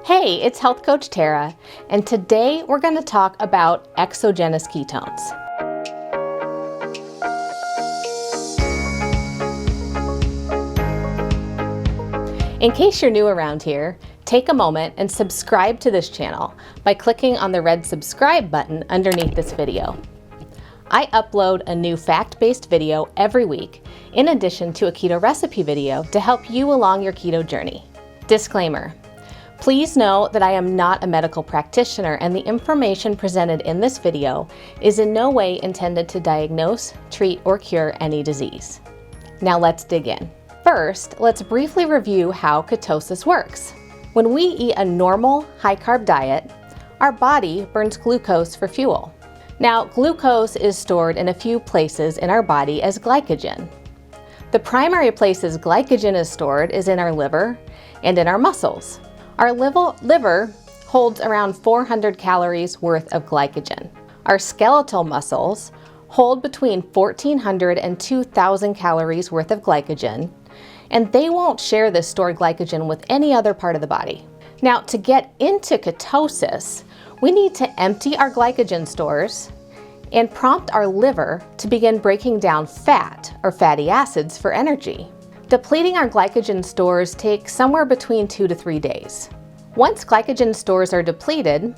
Hey, it's Health Coach Tara, and today we're going to talk about exogenous ketones. In case you're new around here, take a moment and subscribe to this channel by clicking on the red subscribe button underneath this video. I upload a new fact-based video every week, in addition to a keto recipe video to help you along your keto journey. Disclaimer. Please know that I am not a medical practitioner and the information presented in this video is in no way intended to diagnose, treat, or cure any disease. Now let's dig in. First, let's briefly review how ketosis works. When we eat a normal high-carb diet, our body burns glucose for fuel. Now, glucose is stored in a few places in our body as glycogen. The primary places glycogen is stored is in our liver and in our muscles. Our liver holds around 400 calories worth of glycogen. Our skeletal muscles hold between 1,400 and 2,000 calories worth of glycogen, and they won't share this stored glycogen with any other part of the body. Now, to get into ketosis, we need to empty our glycogen stores and prompt our liver to begin breaking down fat or fatty acids for energy. Depleting our glycogen stores takes somewhere between 2 to 3 days. Once glycogen stores are depleted,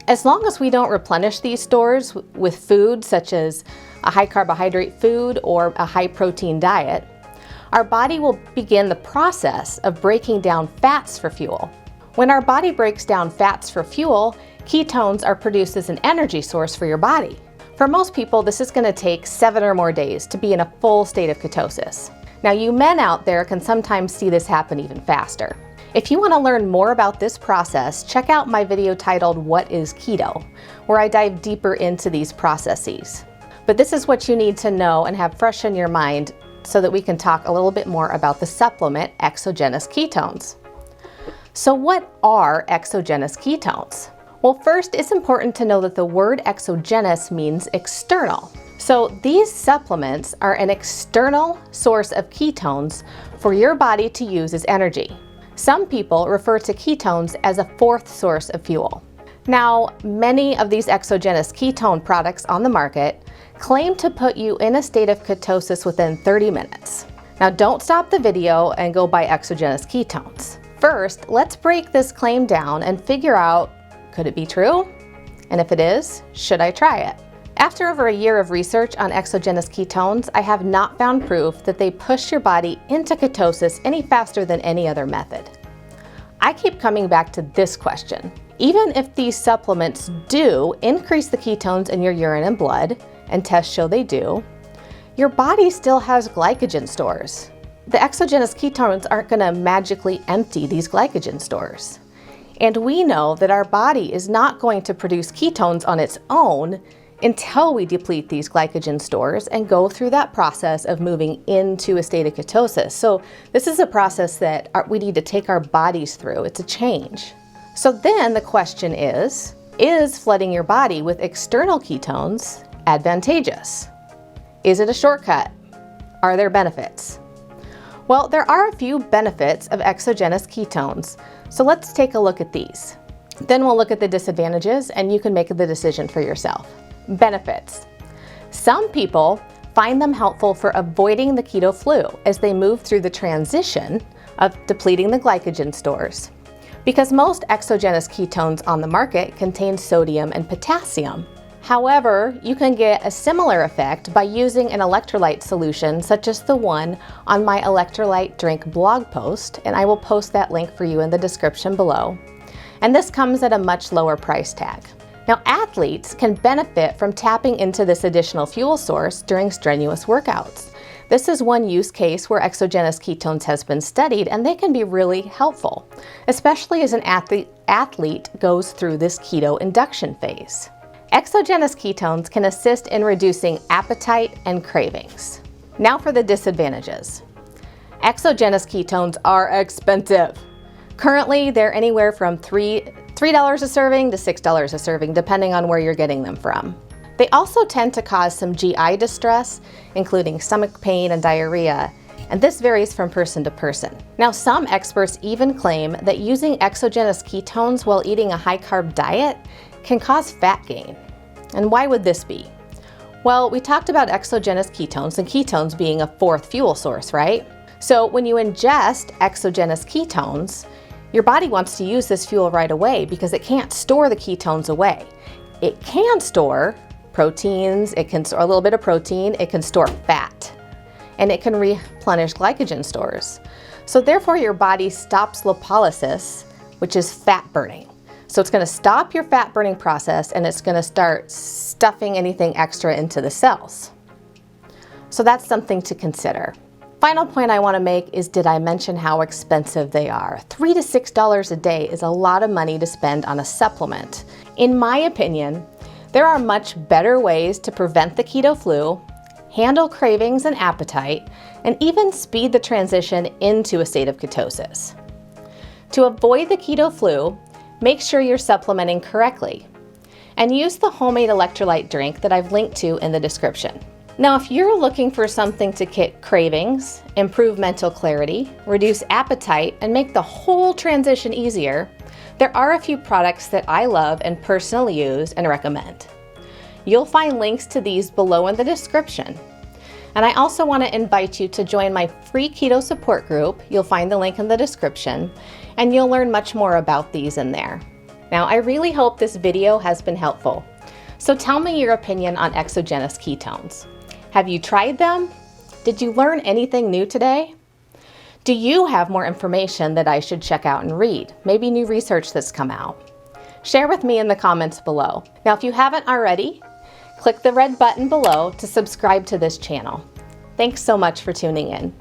as long as we don't replenish these stores with food such as a high carbohydrate food or a high protein diet, our body will begin the process of breaking down fats for fuel. When our body breaks down fats for fuel, ketones are produced as an energy source for your body. For most people, this is going to take 7 or more days to be in a full state of ketosis. Now, you men out there can sometimes see this happen even faster. If you want to learn more about this process, check out my video titled "What is Keto?" where I dive deeper into these processes. But this is what you need to know and have fresh in your mind so that we can talk a little bit more about the supplement exogenous ketones. So what are exogenous ketones? Well, first, it's important to know that the word exogenous means external. So these supplements are an external source of ketones for your body to use as energy. Some people refer to ketones as a fourth source of fuel. Now, many of these exogenous ketone products on the market claim to put you in a state of ketosis within 30 minutes. Now, don't stop the video and go buy exogenous ketones. First, let's break this claim down and figure out, could it be true? And if it is, should I try it? After over a year of research on exogenous ketones, I have not found proof that they push your body into ketosis any faster than any other method. I keep coming back to this question. Even if these supplements do increase the ketones in your urine and blood, and tests show they do, your body still has glycogen stores. The exogenous ketones aren't going to magically empty these glycogen stores. And we know that our body is not going to produce ketones on its own until we deplete these glycogen stores and go through that process of moving into a state of ketosis. So this is a process that we need to take our bodies through. It's a change. So then the question is flooding your body with external ketones advantageous? Is it a shortcut? Are there benefits? Well, there are a few benefits of exogenous ketones, so let's take a look at these. Then we'll look at the disadvantages and you can make the decision for yourself. Benefits. Some people find them helpful for avoiding the keto flu as they move through the transition of depleting the glycogen stores, because most exogenous ketones on the market contain sodium and potassium. However, you can get a similar effect by using an electrolyte solution such as the one on my electrolyte drink blog post, and I will post that link for you in the description below. And this comes at a much lower price tag. Now, athletes can benefit from tapping into this additional fuel source during strenuous workouts. This is one use case where exogenous ketones has been studied, and they can be really helpful, especially as an athlete goes through this keto induction phase. Exogenous ketones can assist in reducing appetite and cravings. Now for the disadvantages. Exogenous ketones are expensive. Currently, they're anywhere from $3 a serving to $6 a serving, depending on where you're getting them from. They also tend to cause some GI distress, including stomach pain and diarrhea, and this varies from person to person. Now, some experts even claim that using exogenous ketones while eating a high-carb diet can cause fat gain. And why would this be? Well, we talked about exogenous ketones and ketones being a fourth fuel source, right? So when you ingest exogenous ketones, your body wants to use this fuel right away because it can't store the ketones away. It can store proteins, it can store a little bit of protein, it can store fat, and it can replenish glycogen stores. So therefore your body stops lipolysis, which is fat burning. So it's gonna stop your fat burning process and it's gonna start stuffing anything extra into the cells. So that's something to consider. Final point I want to make is, did I mention how expensive they are? $3 to $6 a day is a lot of money to spend on a supplement. In my opinion, there are much better ways to prevent the keto flu, handle cravings and appetite, and even speed the transition into a state of ketosis. To avoid the keto flu, make sure you're supplementing correctly, and use the homemade electrolyte drink that I've linked to in the description. Now, if you're looking for something to kick cravings, improve mental clarity, reduce appetite, and make the whole transition easier, there are a few products that I love and personally use and recommend. You'll find links to these below in the description. And I also want to invite you to join my free keto support group. You'll find the link in the description, and you'll learn much more about these in there. Now, I really hope this video has been helpful. So tell me your opinion on exogenous ketones. Have you tried them? Did you learn anything new today? Do you have more information that I should check out and read? Maybe new research that's come out? Share with me in the comments below. Now, if you haven't already, click the red button below to subscribe to this channel. Thanks so much for tuning in.